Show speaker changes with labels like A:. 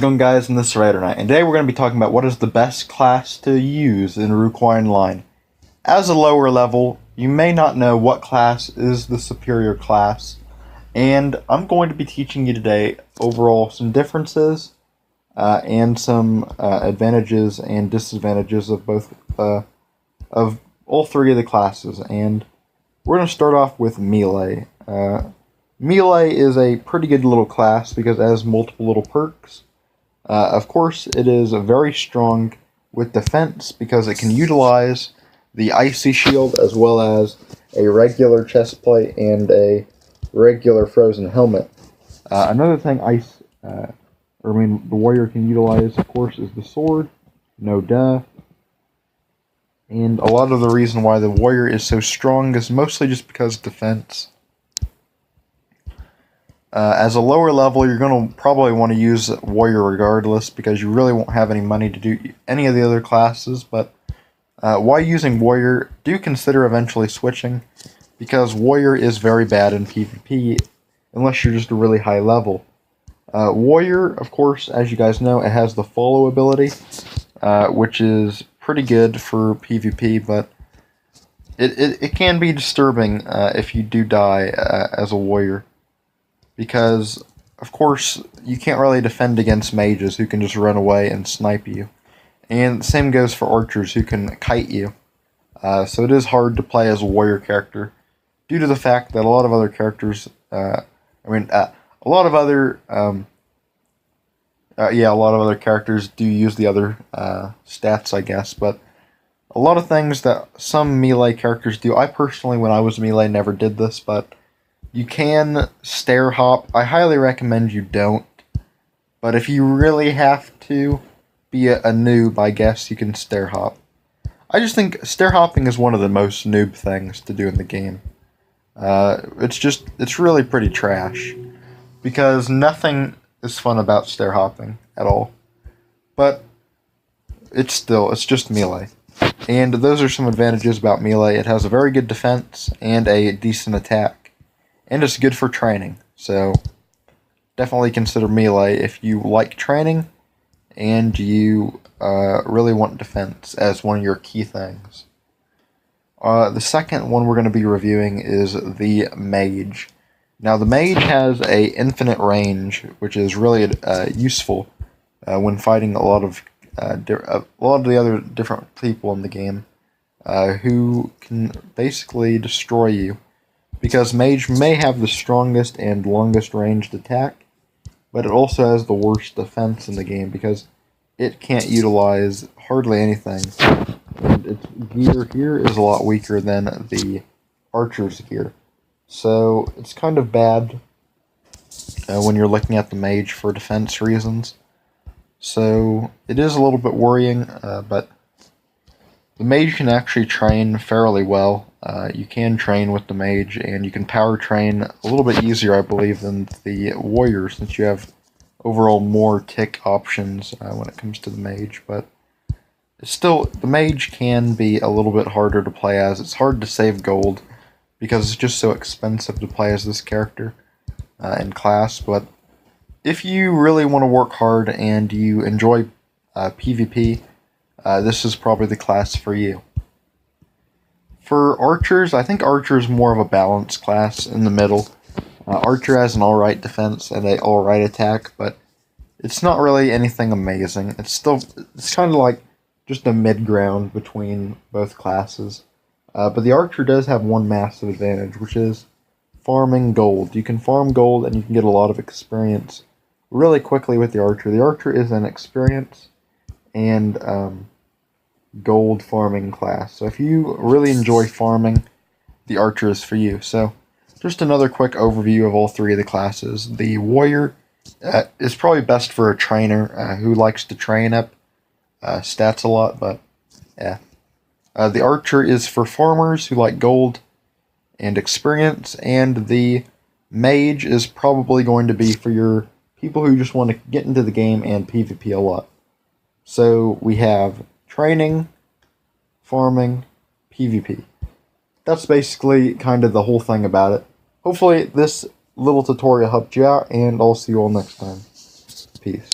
A: going, guys? And this is Raider Knight, and today we're going to be talking about what is the best class to use in Uruk-hai Online. As a lower level, you may not know what class is the superior class, and I'm going to be teaching you today overall some differences and some advantages and disadvantages of both of all three of the classes. And we're going to start off with Melee. Melee is a pretty good little class because it has multiple little perks. Of course, it is very strong with defense because it can utilize the Icy Shield as well as a regular chestplate and a regular frozen helmet. Another thing the warrior can utilize, of course, is the sword. No duh. And a lot of the reason why the warrior is so strong is mostly just because of defense. As a lower level, you're going to probably want to use warrior regardless because you really won't have any money to do any of the other classes. But while using warrior, do consider eventually switching because warrior is very bad in PvP unless you're just a really high level. Warrior, of course, as you guys know, it has the follow ability, which is pretty good for PvP, but it can be disturbing if you do die as a warrior. Because, of course, you can't really defend against mages who can just run away and snipe you. And the same goes for archers who can kite you. So it is hard to play as a warrior character due to the fact that a lot of other characters, a lot of other characters do use the other stats, I guess. But a lot of things that some Melee characters do. I personally, when I was Melee, never did this, but you can stair hop. I highly recommend you don't. But if you really have to be a noob, I guess you can stair hop. I just think stair hopping is one of the most noob things to do in the game. It's really pretty trash. Because nothing is fun about stair hopping at all. But it's just Melee. And those are some advantages about Melee. It has a very good defense and a decent attack. And it's good for training, so definitely consider Melee if you like training and you really want defense as one of your key things. The second one we're going to be reviewing is the Mage. Now, the Mage has a infinite range, which is really useful when fighting a lot of the other different people in the game who can basically destroy you. Because Mage may have the strongest and longest ranged attack, but it also has the worst defense in the game because it can't utilize hardly anything. And its gear here is a lot weaker than the Archer's gear. So it's kind of bad when you're looking at the Mage for defense reasons. So it is a little bit worrying, but the Mage can actually train fairly well. You can train with the Mage, and you can power train a little bit easier, I believe, than the Warrior, since you have overall more tick options when it comes to the Mage. But the Mage can be a little bit harder to play as. It's hard to save gold because it's just so expensive to play as this character in class. But if you really want to work hard and you enjoy PvP, this is probably the class for you. For Archers, I think Archer is more of a balanced class in the middle. Archer has an alright defense and an alright attack, but it's not really anything amazing. It's kind of like just a mid-ground between both classes. But the Archer does have one massive advantage, which is farming gold. You can farm gold and you can get a lot of experience really quickly with the Archer. The Archer is an experience and gold farming class. So if you really enjoy farming, the Archer is for you. So just another quick overview of all three of the classes. The Warrior is probably best for a trainer who likes to train up stats a lot, but yeah. The Archer is for farmers who like gold and experience, and the Mage is probably going to be for your people who just want to get into the game and PvP a lot. So we have training, farming, PvP. That's basically kind of the whole thing about it. Hopefully this little tutorial helped you out, and I'll see you all next time. Peace.